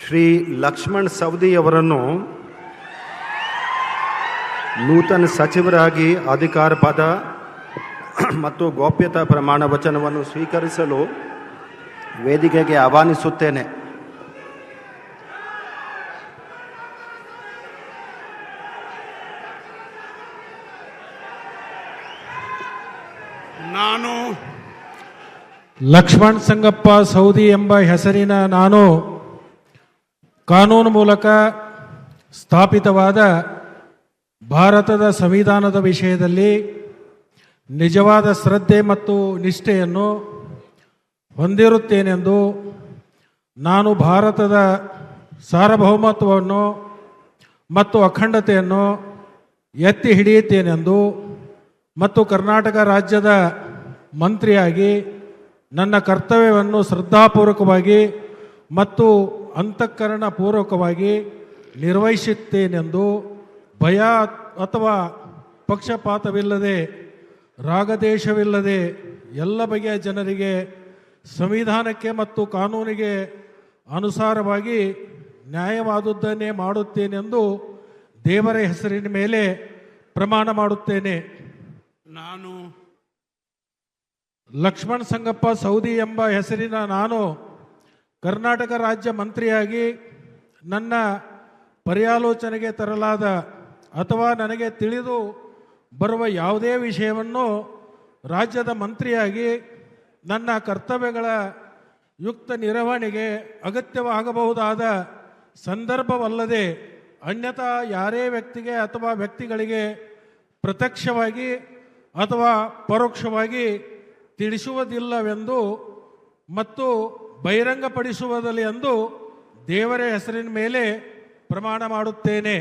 ಶ್ರೀ ಲಕ್ಷ್ಮಣ್ ಸವದಿ ಅವರನ್ನು ನೂತನ ಸಚಿವರಾಗಿ ಅಧಿಕಾರ ಪದ ಮತ್ತು ಗೋಪ್ಯತಾ ಪ್ರಮಾಣ ವಚನವನ್ನು ಸ್ವೀಕರಿಸಲು ವೇದಿಕೆಗೆ ಆಹ್ವಾನಿಸುತ್ತೇನೆ. ನಾನು ಲಕ್ಷ್ಮಣ್ ಸಂಗಪ್ಪ ಸೌದಿ ಎಂಬ ಹೆಸರಿನ ನಾನು ಕಾನೂನು ಮೂಲಕ ಸ್ಥಾಪಿತವಾದ ಭಾರತದ ಸಂವಿಧಾನದ ವಿಷಯದಲ್ಲಿ ನಿಜವಾದ ಶ್ರದ್ಧೆ ಮತ್ತು ನಿಷ್ಠೆಯನ್ನು ಹೊಂದಿರುತ್ತೇನೆಂದು, ನಾನು ಭಾರತದ ಸಾರ್ವಭೌಮತ್ವವನ್ನು ಮತ್ತು ಅಖಂಡತೆಯನ್ನು ಎತ್ತಿ ಹಿಡಿಯುತ್ತೇನೆಂದು ಮತ್ತು ಕರ್ನಾಟಕ ರಾಜ್ಯದ ಮಂತ್ರಿಯಾಗಿ ನನ್ನ ಕರ್ತವ್ಯವನ್ನು ಶ್ರದ್ಧಾಪೂರ್ವಕವಾಗಿ ಮತ್ತು ಅಂತಃಕರಣಪೂರ್ವಕವಾಗಿ ನಿರ್ವಹಿಸುತ್ತೇನೆಂದು ಭಯ ಅಥವಾ ಪಕ್ಷಪಾತವಿಲ್ಲದೆ ರಾಗದೇಶವಿಲ್ಲದೆ ಎಲ್ಲ ಬಗೆಯ ಜನರಿಗೆ ಸಂವಿಧಾನಕ್ಕೆ ಮತ್ತು ಕಾನೂನಿಗೆ ಅನುಸಾರವಾಗಿ ನ್ಯಾಯವಾದುದನ್ನೇ ಮಾಡುತ್ತೇನೆಂದು ದೇವರ ಹೆಸರಿನ ಮೇಲೆ ಪ್ರಮಾಣ ಮಾಡುತ್ತೇನೆ. ನಾನು ಲಕ್ಷ್ಮಣ್ ಸಂಗಪ್ಪ ಸೌದಿ ಎಂಬ ಹೆಸರಿನ ನಾನು ಕರ್ನಾಟಕ ರಾಜ್ಯ ಮಂತ್ರಿಯಾಗಿ ನನ್ನ ಪರ್ಯಾಲೋಚನೆಗೆ ತರಲಾದ ಅಥವಾ ನನಗೆ ತಿಳಿದು ಬರುವ ಯಾವುದೇ ವಿಷಯವನ್ನು ರಾಜ್ಯದ ಮಂತ್ರಿಯಾಗಿ ನನ್ನ ಕರ್ತವ್ಯಗಳ ಯುಕ್ತ ನಿರ್ವಹಣೆಗೆ ಅಗತ್ಯವಾಗಬಹುದಾದ ಸಂದರ್ಭವಲ್ಲದೆ ಅನ್ಯಥಾ ಯಾರೇ ವ್ಯಕ್ತಿಗೆ ಅಥವಾ ವ್ಯಕ್ತಿಗಳಿಗೆ ಪ್ರತ್ಯಕ್ಷವಾಗಿ ಅಥವಾ ಪರೋಕ್ಷವಾಗಿ ತಿಳಿಸುವುದಿಲ್ಲವೆಂದು ಮತ್ತು ಬಹಿರಂಗಪಡಿಸುವುದಿಲ್ಲ ಎಂದು ದೇವರ ಹೆಸರಿನ ಮೇಲೆ ಪ್ರಮಾಣ ಮಾಡುತ್ತೇನೆ.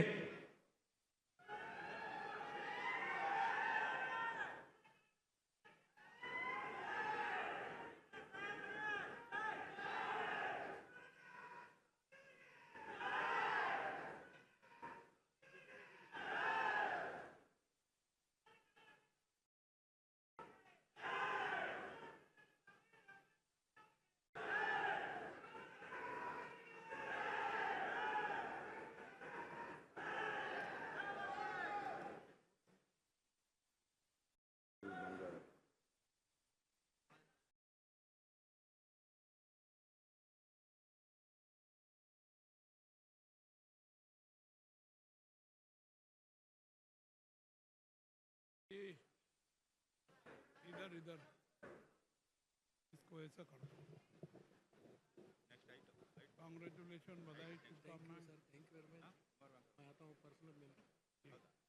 इधर इधर इसको ऐसा कर दो. कांग्रेचुलेशन, बधाई, शुभकामनाएं. Thank you sir, thank you very much. मैं आता हूँ पर्सनल मिलने.